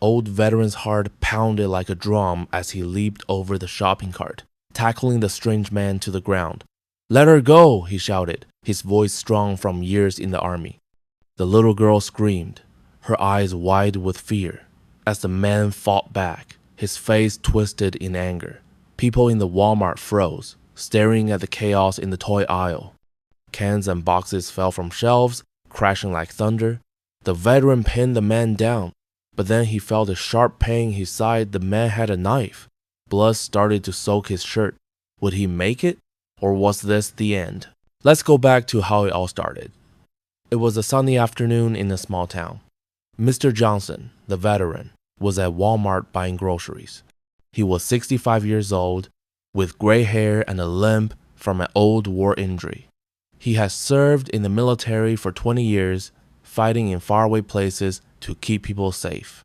old veteran's heart pounded like a drum as he leaped over the shopping cart, tackling the strange man to the ground. "Let her go," he shouted, his voice strong from years in the army. The little girl screamed, her eyes wide with fear. As the man fought back, his face twisted in anger. People in the Walmart froze, staring at the chaos in the toy aisle. Cans and boxes fell from shelves, crashing like thunder. The veteran pinned the man down, but then he felt a sharp pain in his side. The man had a knife. Blood started to soak his shirt. Would he make it? Or was this the end? Let's go back to how it all started. It was a sunny afternoon in a small town. Mr. Johnson, the veteran, was at Walmart buying groceries. He was 65 years old, with gray hair and a limp from an old war injury. He had served in the military for 20 years, fighting in faraway places to keep people safe.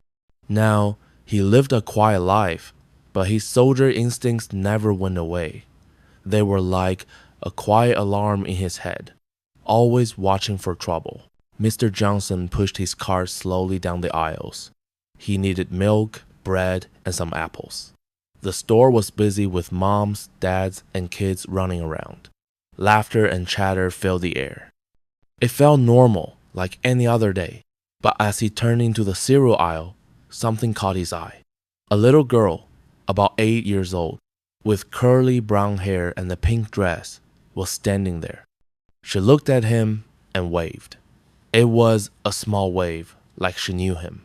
Now, he lived a quiet life, but his soldier instincts never went away. They were like a quiet alarm in his head, always watching for trouble. Mr. Johnson pushed his cart slowly down the aisles. He needed milk, bread, and some apples. The store was busy with moms, dads, and kids running around. Laughter and chatter filled the air. It felt normal, like any other day, but as he turned into the cereal aisle, something caught his eye. A little girl, about 8 years old, with curly brown hair and a pink dress, was standing there. She looked at him and waved. It was a small wave, like she knew him.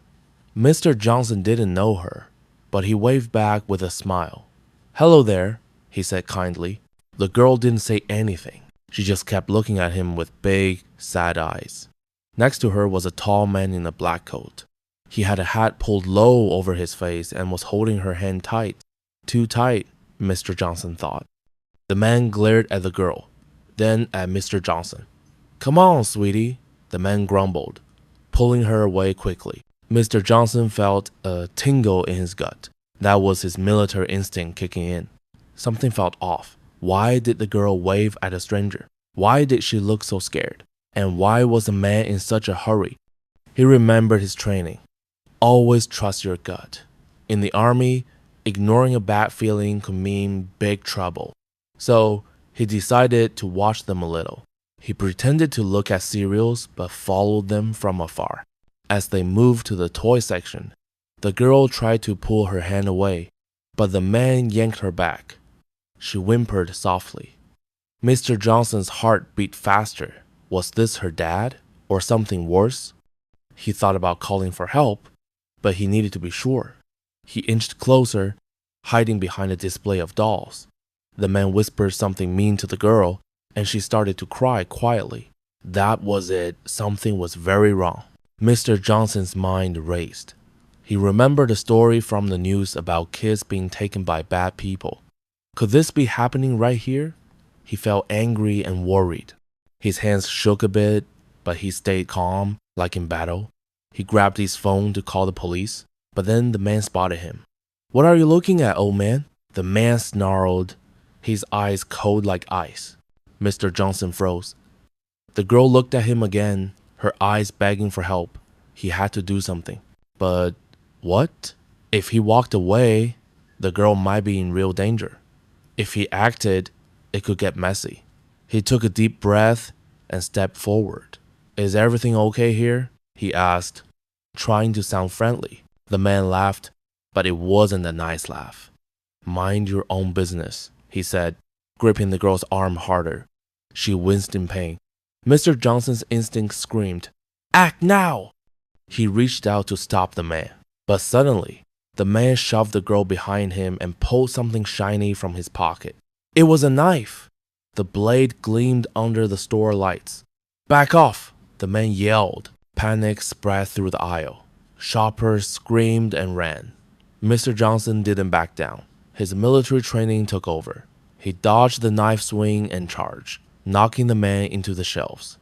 Mr. Johnson didn't know her, but he waved back with a smile. "Hello there," he said kindly. The girl didn't say anything. She just kept looking at him with big, sad eyes. Next to her was a tall man in a black coat. He had a hat pulled low over his face and was holding her hand tight. Too tight, Mr. Johnson thought. The man glared at the girl, then at Mr. Johnson. "Come on, sweetie," the man grumbled, pulling her away quickly. Mr. Johnson felt a tingle in his gut. That was his military instinct kicking in. Something felt off. Why did the girl wave at a stranger? Why did she look so scared? And why was the man in such a hurry? He remembered his training. Always trust your gut. In the army, ignoring a bad feeling could mean big trouble. So he decided to watch them a little. He pretended to look at cereals but followed them from afar. As they moved to the toy section, the girl tried to pull her hand away, but the man yanked her back. She whimpered softly. Mr. Johnson's heart beat faster. Was this her dad, or something worse? He thought about calling for help, but he needed to be sure. He inched closer, hiding behind a display of dolls. The man whispered something mean to the girl, and she started to cry quietly. That was it. Something was very wrong. Mr. Johnson's mind raced. He remembered a story from the news about kids being taken by bad people. Could this be happening right here? He felt angry and worried. His hands shook a bit, but he stayed calm, like in battle. He grabbed his phone to call the police, but then the man spotted him. "What are you looking at, old man?" The man snarled, his eyes cold like ice. Mr. Johnson froze. The girl looked at him again, her eyes begging for help. He had to do something. But what? If he walked away, the girl might be in real danger. If he acted, it could get messy. He took a deep breath and stepped forward. "Is everything okay here?" he asked, trying to sound friendly. The man laughed, but it wasn't a nice laugh. "Mind your own business," he said, gripping the girl's arm harder. She winced in pain. Mr. Johnson's instinct screamed, "Act now!" He reached out to stop the man, but suddenly, the man shoved the girl behind him and pulled something shiny from his pocket. It was a knife. The blade gleamed under the store lights. "Back off!" the man yelled. Panic spread through the aisle. Shoppers screamed and ran. Mr. Johnson didn't back down. His military training took over. He dodged the knife swing and charged, knocking the man into the shelves.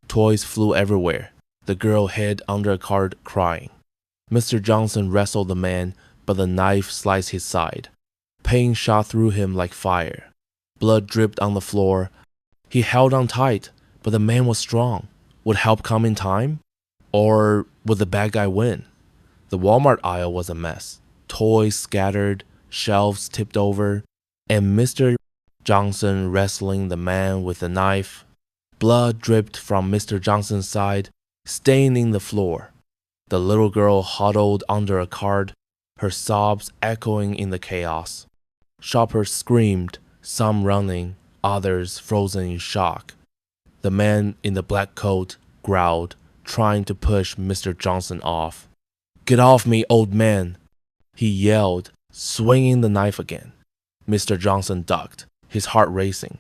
Toys flew everywhere. The girl hid under a cart crying. Mr. Johnson wrestled the man, but the knife sliced his side. Pain shot through him like fire. Blood dripped on the floor. He held on tight, but the man was strong. Would help come in time? Or would the bad guy win? The Walmart aisle was a mess. Toys scattered, shelves tipped over, and Mr. Johnson wrestling the man with a knife. Blood dripped from Mr. Johnson's side, staining the floor. The little girl huddled under a cart, her sobs echoing in the chaos. Shoppers screamed, some running, others frozen in shock. The man in the black coat growled, trying to push Mr. Johnson off. "Get off me, old man!" he yelled, swinging the knife again. Mr. Johnson ducked, his heart racing,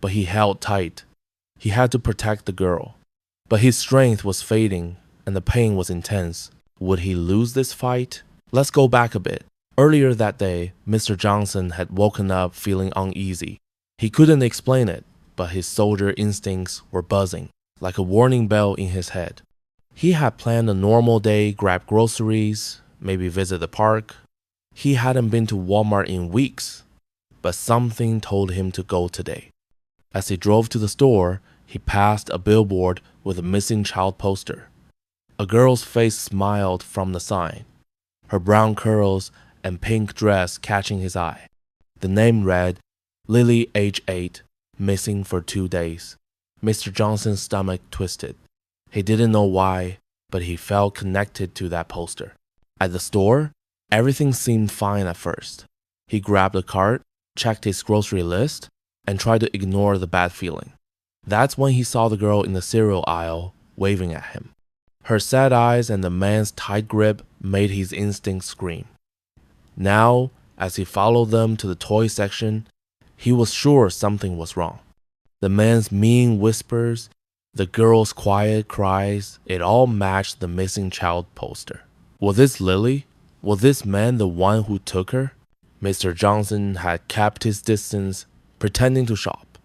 but he held tight. He had to protect the girl. But his strength was fading, and the pain was intense. Would he lose this fight? Let's go back a bit. Earlier that day, Mr. Johnson had woken up feeling uneasy. He couldn't explain it, but his soldier instincts were buzzing, like a warning bell in his head. He had planned a normal day, grab groceries, maybe visit the park. He hadn't been to Walmart in weeks, but something told him to go today. As he drove to the store, he passed a billboard with a missing child poster. A girl's face smiled from the sign, her brown curls and pink dress catching his eye. The name read, Lily, age 8, missing for 2 days. Mr. Johnson's stomach twisted. He didn't know why, but he felt connected to that poster. At the store, everything seemed fine at first. He grabbed a cart, checked his grocery list, and tried to ignore the bad feeling. That's when he saw the girl in the cereal aisle waving at him. Her sad eyes and the man's tight grip made his instincts scream. Now, as he followed them to the toy section, he was sure something was wrong. The man's mean whispers, the girl's quiet cries, it all matched the missing child poster. Was this Lily? Was this man the one who took her? Mr. Johnson had kept his distance, pretending to shop.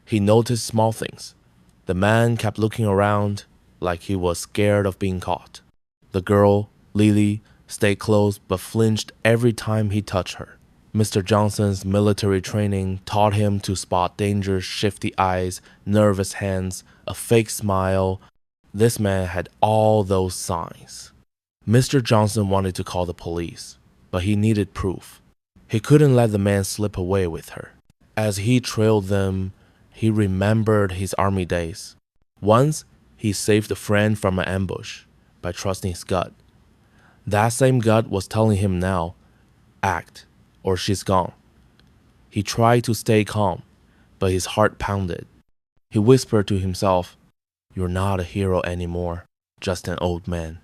He noticed small things. The man kept looking around like he was scared of being caught. The girl, Lily, stayed close but flinched every time he touched her. Mr. Johnson's military training taught him to spot danger's shifty eyes, nervous hands, a fake smile. This man had all those signs. Mr. Johnson wanted to call the police, but he needed proof. He couldn't let the man slip away with her. As he trailed them, he remembered his army days. Once, he saved a friend from an ambush by trusting his gut. That same gut was telling him now, act, or she's gone. He tried to stay calm, but his heart pounded. He whispered to himself, "You're not a hero anymore, just an old man."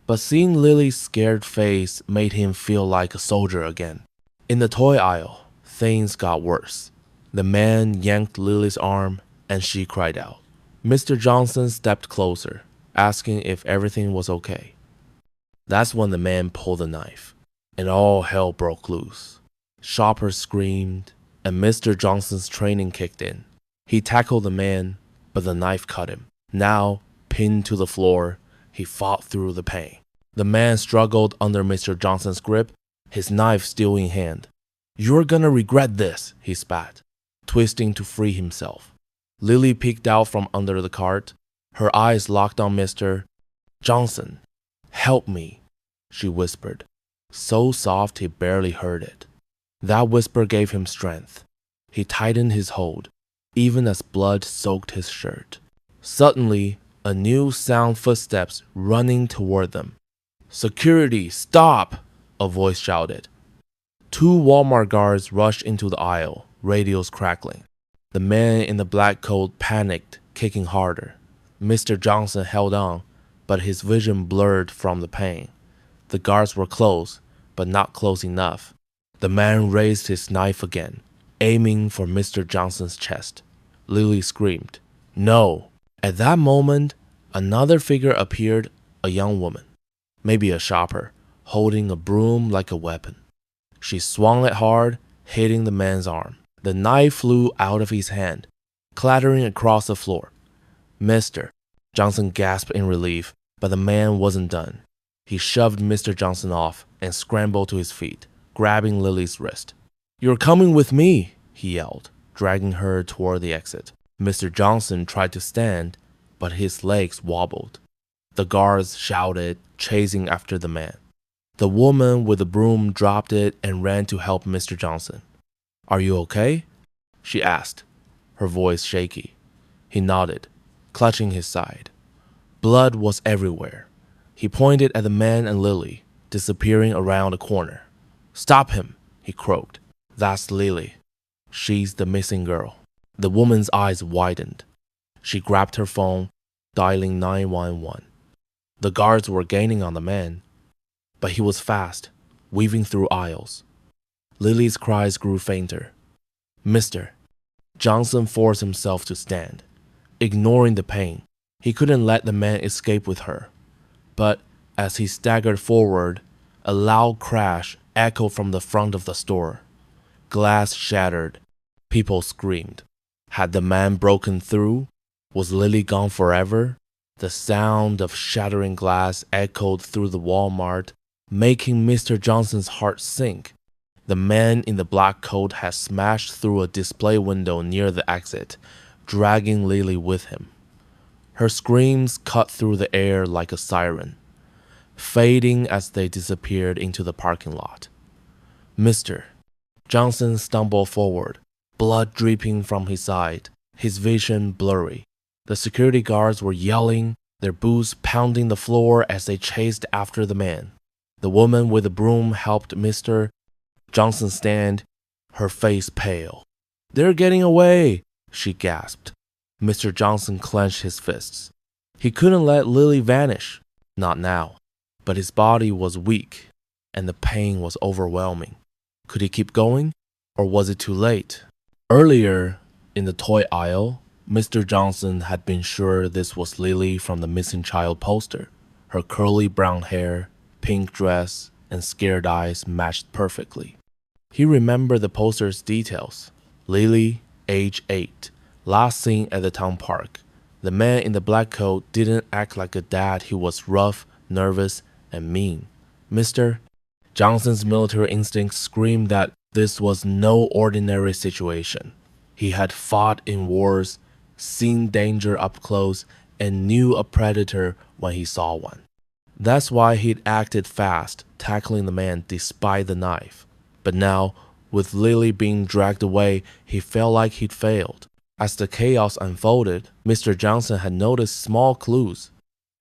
But seeing Lily's scared face made him feel like a soldier again. In the toy aisle, things got worse. The man yanked Lily's arm, and she cried out. Mr. Johnson stepped closer, asking if everything was okay. That's when the man pulled the knife, and all hell broke loose. Shoppers screamed, and Mr. Johnson's training kicked in. He tackled the man, but the knife cut him. Now, pinned to the floor, he fought through the pain. The man struggled under Mr. Johnson's grip, his knife still in hand. "You're gonna regret this," he spat, twisting to free himself. Lily peeked out from under the cart, her eyes locked on Mr. Johnson. "Help me," she whispered, so soft he barely heard it. That whisper gave him strength. He tightened his hold, even as blood soaked his shirt. Suddenly, a new sound footsteps running toward them. "Security, stop!" a voice shouted. 2 Walmart guards rushed into the aisle, radios crackling. The man in the black coat panicked, kicking harder. Mr. Johnson held on, but his vision blurred from the pain. The guards were close, but not close enough. The man raised his knife again, aiming for Mr. Johnson's chest. Lily screamed, "No!" At that moment, another figure appeared, a young woman, maybe a shopper, holding a broom like a weapon. She swung it hard, hitting the man's arm. The knife flew out of his hand, clattering across the floor. "Mister," Johnson gasped in relief, but the man wasn't done. He shoved Mr. Johnson off and scrambled to his feet, grabbing Lily's wrist. "You're coming with me," he yelled, dragging her toward the exit. Mr. Johnson tried to stand, but his legs wobbled. The guards shouted, chasing after the man. The woman with the broom dropped it and ran to help Mr. Johnson. "Are you okay?" she asked, her voice shaky. He nodded, clutching his side. Blood was everywhere. He pointed at the man and Lily, disappearing around a corner. "Stop him," he croaked. "That's Lily. She's the missing girl." The woman's eyes widened. She grabbed her phone, dialing 911. The guards were gaining on the man, but he was fast, weaving through aisles. Lily's cries grew fainter. "Mister." Johnson forced himself to stand, ignoring the pain. He couldn't let the man escape with her. But as he staggered forward, a loud crash echoed from the front of the store. Glass shattered. People screamed. Had the man broken through? Was Lily gone forever? The sound of shattering glass echoed through the Walmart, making Mr. Johnson's heart sink. The man in the black coat had smashed through a display window near the exit, dragging Lily with him. Her screams cut through the air like a siren, fading as they disappeared into the parking lot. "Mister." Johnson stumbled forward, blood dripping from his side, his vision blurry. The security guards were yelling, their boots pounding the floor as they chased after the man. The woman with the broom helped Mr. Johnson stand, her face pale. "They're getting away," she gasped. Mr. Johnson clenched his fists. He couldn't let Lily vanish, not now. But his body was weak, and the pain was overwhelming. Could he keep going, or was it too late? Earlier, in the toy aisle, Mr. Johnson had been sure this was Lily from the missing child poster. Her curly brown hair, pink dress, and scared eyes matched perfectly. He remembered the poster's details. Lily, age 8, last seen at the town park. The man in the black coat didn't act like a dad. He was rough, nervous, and mean. Mr. Johnson's military instincts screamed that this was no ordinary situation. He had fought in wars, seen danger up close, and knew a predator when he saw one. That's why he'd acted fast, tackling the man despite the knife. But now, with Lily being dragged away, he felt like he'd failed. As the chaos unfolded, Mr. Johnson had noticed small clues.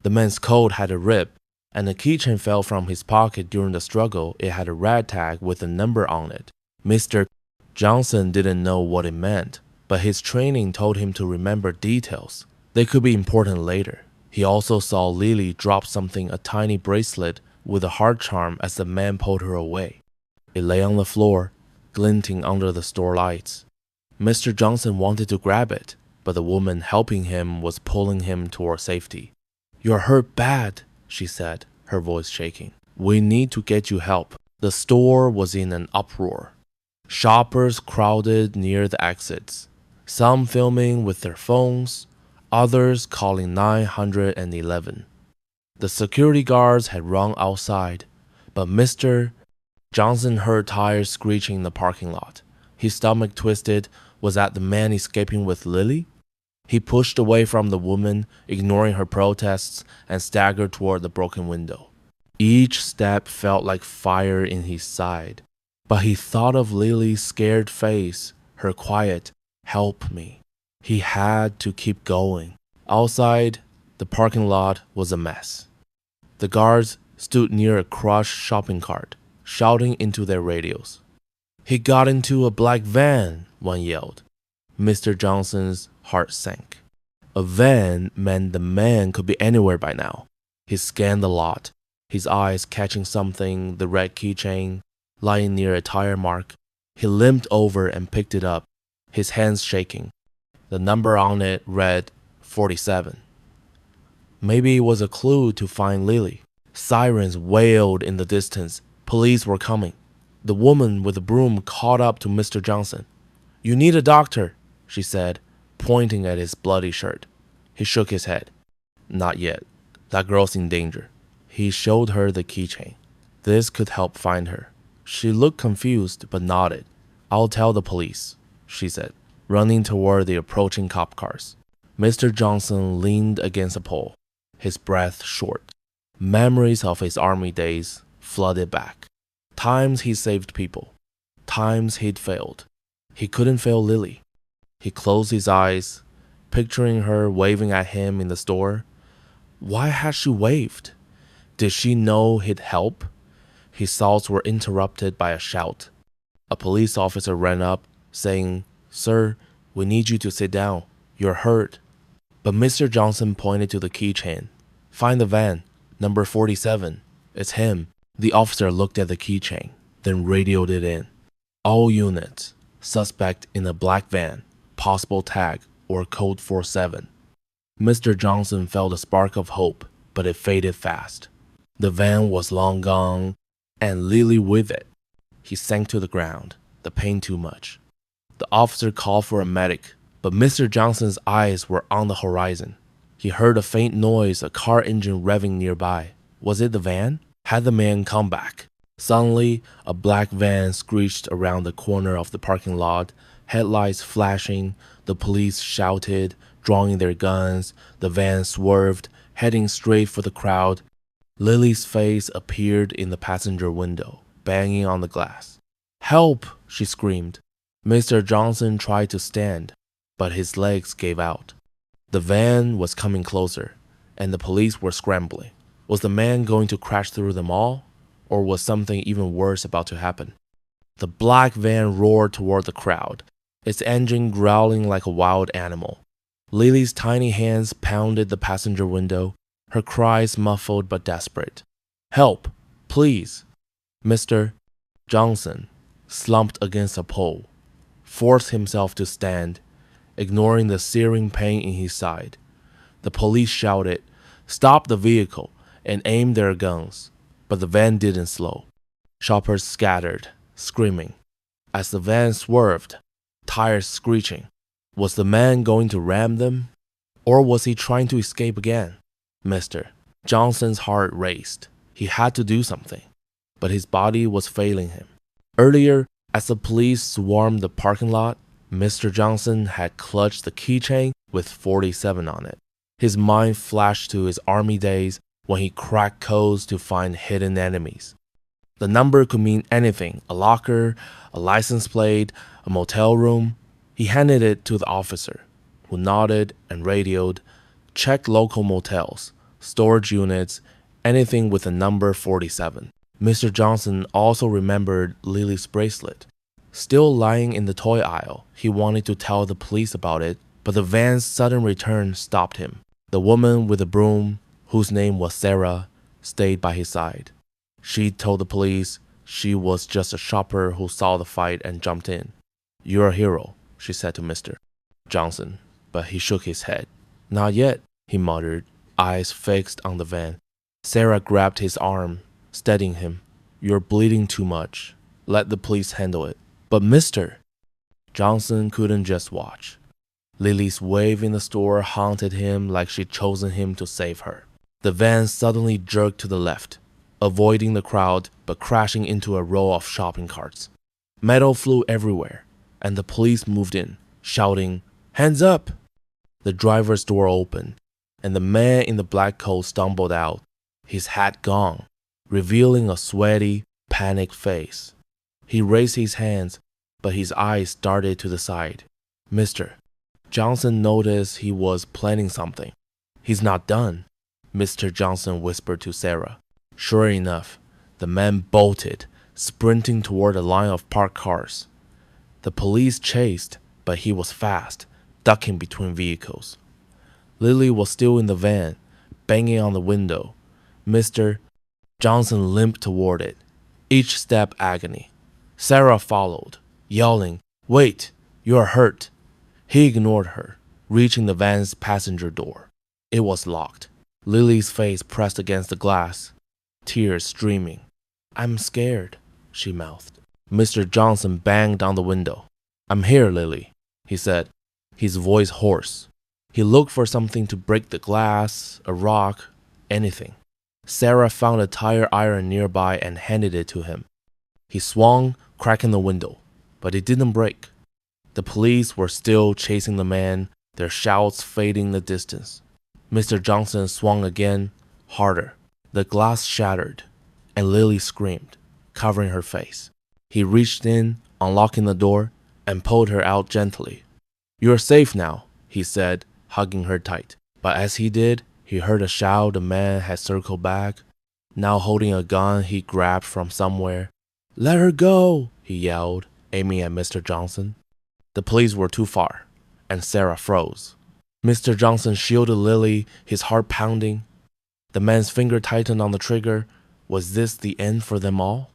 The man's coat had a rip, and a keychain fell from his pocket during the struggle. It had a red tag with a number on it. Mr. Johnson didn't know what it meant, but his training told him to remember details. They could be important later. He also saw Lily drop something, a tiny bracelet with a heart charm, as the man pulled her away. It lay on the floor, glinting under the store lights. Mr. Johnson wanted to grab it, but the woman helping him was pulling him toward safety. "You're hurt bad," she said, her voice shaking. "We need to get you help." The store was in an uproar. Shoppers crowded near the exits, some filming with their phones, others calling 911. The security guards had run outside, but Mr. Johnson heard tires screeching in the parking lot. His stomach twisted. Was that the man escaping with Lily? He pushed away from the woman, ignoring her protests, and staggered toward the broken window. Each step felt like fire in his side. But he thought of Lily's scared face, her quiet, "Help me." He had to keep going. Outside, the parking lot was a mess. The guards stood near a crushed shopping cart, shouting into their radios. "He got into a black van," one yelled. Mr. Johnson's heart sank. A van meant the man could be anywhere by now. He scanned the lot, his eyes catching something, the red keychain, lying near a tire mark. He limped over and picked it up, his hands shaking. The number on it read 47. Maybe it was a clue to find Lily. Sirens wailed in the distance. Police were coming. The woman with the broom caught up to Mr. Johnson. "You need a doctor," she said, pointing at his bloody shirt. He shook his head. "Not yet. That girl's in danger." He showed her the keychain. This could help find her. She looked confused but nodded. "I'll tell the police," she said, running toward the approaching cop cars. Mr. Johnson leaned against a pole, his breath short. Memories of his army days flooded back. Times he saved people. Times he'd failed. He couldn't fail Lily. He closed his eyes, picturing her waving at him in the store. Why had she waved? Did she know he'd help? His thoughts were interrupted by a shout. A police officer ran up, saying, "Sir, we need you to sit down. You're hurt." But Mr. Johnson pointed to the keychain. "Find the van, number 47. It's him." The officer looked at the keychain, then radioed it in. "All units, suspect in a black van, possible tag or code 47. Mr. Johnson felt a spark of hope, but it faded fast. The van was long gone, and Lily with it. He sank to the ground, the pain too much. The officer called for a medic, but Mr. Johnson's eyes were on the horizon. He heard a faint noise, a car engine revving nearby. Was it the van? Had the man come back? Suddenly, a black van screeched around the corner of the parking lot, headlights flashing. The police shouted, drawing their guns. The van swerved, heading straight for the crowd. Lily's face appeared in the passenger window, banging on the glass. "Help!" she screamed. Mr. Johnson tried to stand, but his legs gave out. The van was coming closer, and the police were scrambling. Was the man going to crash through them all, or was something even worse about to happen? The black van roared toward the crowd, its engine growling like a wild animal. Lily's tiny hands pounded the passenger window, her cries muffled but desperate. "Help! Please!" Mr. Johnson, slumped against a pole, forced himself to stand, ignoring the searing pain in his side. The police shouted, "Stop the vehicle," and aimed their guns, but the van didn't slow. Shoppers scattered, screaming. As the van swerved, tires screeching, was the man going to ram them? Or was he trying to escape again? Mr. Johnson's heart raced. He had to do something, but his body was failing him. Earlier, as the police swarmed the parking lot, Mr. Johnson had clutched the keychain with 47 on it. His mind flashed to his army days when he cracked codes to find hidden enemies. The number could mean anything: a locker, a license plate, a motel room. He handed it to the officer, who nodded and radioed, "Check local motels, storage units, anything with the number 47. Mr. Johnson also remembered Lily's bracelet. Still lying in the toy aisle, he wanted to tell the police about it, but the van's sudden return stopped him. The woman with the broom, whose name was Sarah, stayed by his side. She told the police she was just a shopper who saw the fight and jumped in. "You're a hero," she said to Mr. Johnson, but he shook his head. "Not yet," he muttered, eyes fixed on the van. Sarah grabbed his arm, steadying him. "You're bleeding too much. Let the police handle it." "But Mr. Johnson couldn't just watch. Lily's wave in the store haunted him like she'd chosen him to save her. The van suddenly jerked to the left, avoiding the crowd but crashing into a row of shopping carts. Metal flew everywhere, and the police moved in, shouting, "Hands up!" The driver's door opened, and the man in the black coat stumbled out, his hat gone, revealing a sweaty, panicked face. He raised his hands, but his eyes darted to the side. Mr. Johnson noticed he was planning something. "He's not done," Mr. Johnson whispered to Sarah. Sure enough, the man bolted, sprinting toward a line of parked cars. The police chased, but he was fast, ducking between vehicles. Lily was still in the van, banging on the window. Mr. Johnson limped toward it, each step agony. Sarah followed, yelling, "Wait, you're hurt." He ignored her, reaching the van's passenger door. It was locked. Lily's face pressed against the glass, tears streaming. "I'm scared," she mouthed. Mr. Johnson banged on the window. "I'm here, Lily," he said, his voice hoarse. He looked for something to break the glass, a rock, anything. Sarah found a tire iron nearby and handed it to him. He swung, cracking the window, but it didn't break. The police were still chasing the man, their shouts fading in the distance. Mr. Johnson swung again, harder. The glass shattered. and Lily screamed, covering her face. He reached in, unlocking the door, and pulled her out gently. "You're safe now," he said, hugging her tight. But as he did, he heard a shout. The man had circled back, now holding a gun he grabbed from somewhere. "Let her go," he yelled, aiming at Mr. Johnson. The police were too far, and Sarah froze. Mr. Johnson shielded Lily, his heart pounding. The man's finger tightened on the trigger. Was this the end for them all?